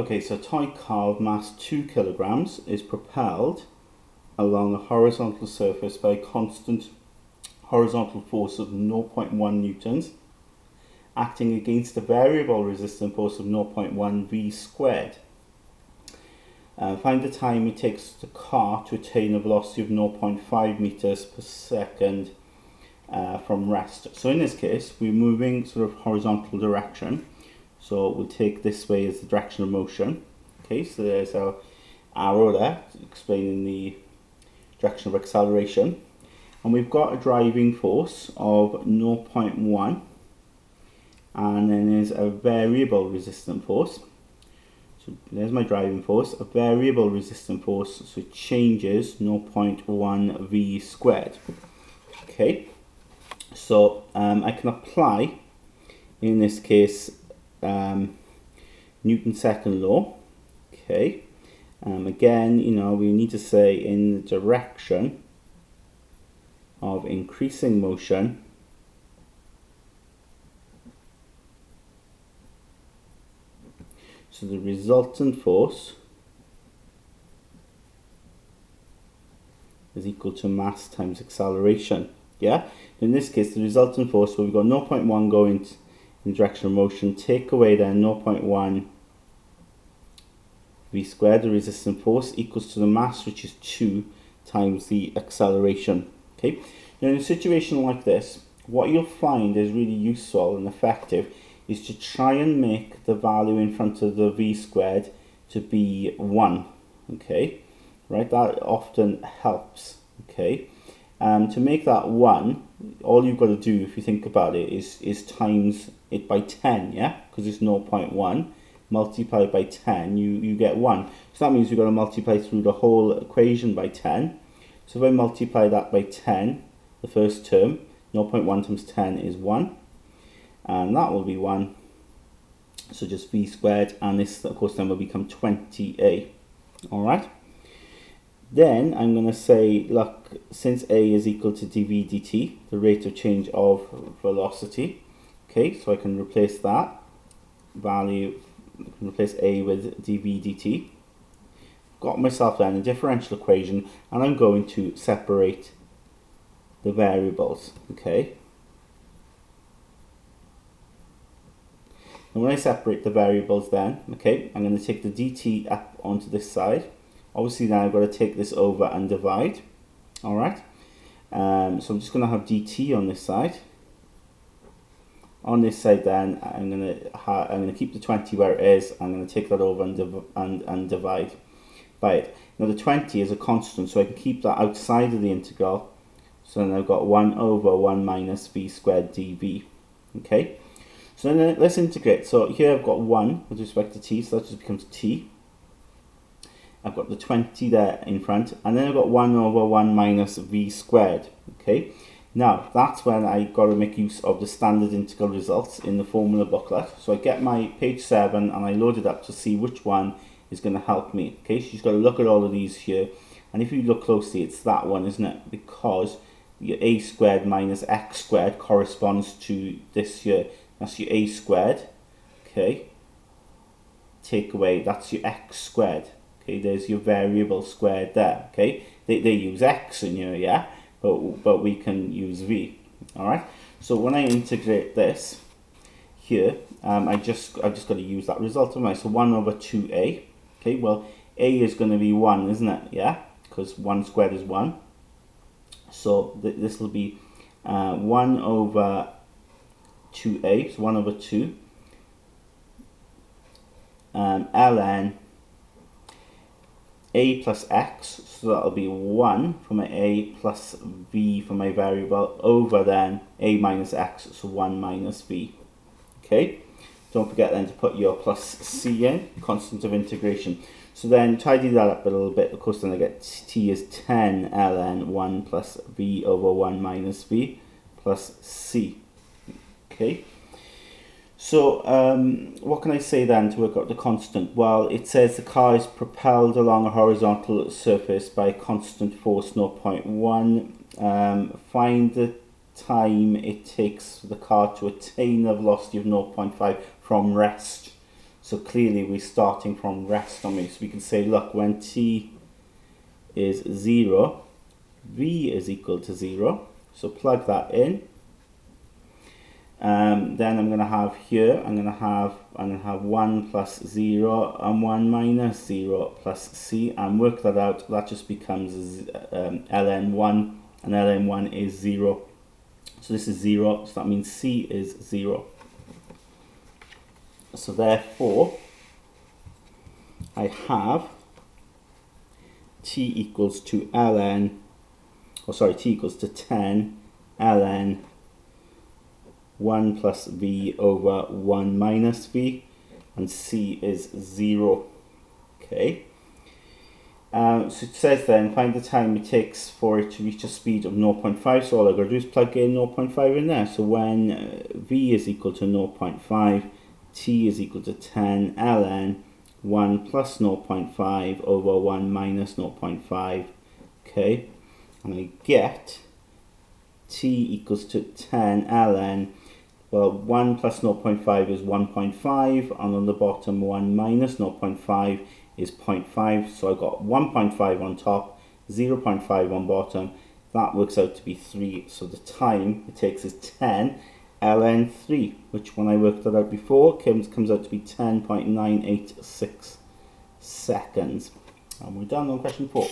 Okay, so a toy car of mass 2 kilograms is propelled along a horizontal surface by a constant horizontal force of 0.1 newtons, acting against a variable resistance force of 0.1 v squared. Find the time it takes the car to attain a velocity of 0.5 meters per second from rest. So in this case, we're moving sort of horizontal direction. So we'll take this way as the direction of motion. Okay, so there's our arrow there explaining the direction of acceleration. And we've got a driving force of 0.1, and then there's a variable resistance force. So there's my driving force, a variable resistance force, so it changes 0.1 v squared. Okay, so I can apply, in this case, Newton's second law. Okay, again, we need to say in the direction of increasing motion, so the resultant force is equal to mass times acceleration. Yeah, in this case, the resultant force, well, we've got 0.1 going in the direction of motion, take away then 0.1 v squared, the resistance force, equals to the mass, which is 2 times the acceleration. Okay, now in a situation like this, what you'll find is really useful and effective is to try and make the value in front of the v squared to be 1. Okay, right, that often helps. Okay, to make that 1, all you've got to do, if you think about it, is times it by 10, yeah, because it's 0.1 multiplied by 10, you get 1. So that means you've got to multiply through the whole equation by 10. So if I multiply that by 10, the first term, 0.1 times 10 is 1, and that will be 1. So just v squared, and this, of course, then will become 20a. All right. Then I'm going to say, look, since a is equal to dvdt, the rate of change of velocity, okay, so I can replace that value, I can replace a with dvdt. Got myself then a differential equation, and I'm going to separate the variables, okay. And when I separate the variables then, okay, I'm going to take the dt up onto this side. Obviously now I've got to take this over and divide. Alright, so I'm just going to have dt on this side. On this side then, I'm going to keep the 20 where it is. I'm going to take that over and divide by it. Now the 20 is a constant, so I can keep that outside of the integral. So then I've got 1 over 1 minus v squared dv. Okay, so then let's integrate. So here I've got 1 with respect to t, so that just becomes t. I've got the 20 there in front, and then I've got 1 over 1 minus v squared. Okay, now that's when I got to make use of the standard integral results in the formula booklet. So I get my page 7 and I load it up to see which one is going to help me. Okay, so you've got to look at all of these here, and if you look closely, it's that one, isn't it? Because your a squared minus x squared corresponds to this here. That's your a squared. Okay, take away, that's your x squared. Okay, there's your variable squared there. Okay, they use x in here, yeah, but we can use v. All right. So when I integrate this here, I've just got to use that result of mine. So 1 over 2a. Okay, well a is going to be 1, isn't it? Yeah, because 1 squared is 1. So this will be 1 over 2a. So 1 over 2 ln a plus x, so that'll be 1 for my a plus v for my variable, over then a minus x, so 1 minus v. Okay, don't forget then to put your plus c in, constant of integration. So then tidy that up a little bit. Of course, then I get t is 10 ln 1 plus v over 1 minus v plus c. Okay. So what can I say then to work out the constant? Well, it says the car is propelled along a horizontal surface by a constant force 0.1. Find the time it takes for the car to attain a velocity of 0.5 from rest. So clearly we're starting from rest on me. So we can say, look, when t is 0, v is equal to 0. So plug that in. Then I'm going to have here, I'm going to have 1 plus 0 and 1 minus 0 plus c, and work that out. That just becomes ln1, and ln1 is 0. So this is 0, so that means c is 0. So therefore, I have t equals to ln, t equals to 10 ln 1 plus v over 1 minus v, and c is 0. Okay. So it says then, find the time it takes for it to reach a speed of 0.5. So all I've got to do is plug in 0.5 in there. So when v is equal to 0.5, t is equal to 10 ln 1 plus 0.5 over 1 minus 0.5. Okay. And I get t equals to 10 ln, well, 1 plus 0.5 is 1.5, and on the bottom 1 minus 0.5 is 0.5. So I got 1.5 on top, 0.5 on bottom. That works out to be 3. So the time it takes is 10 ln 3, which when I worked that out before comes out to be 10.986 seconds. And we're done on question 4.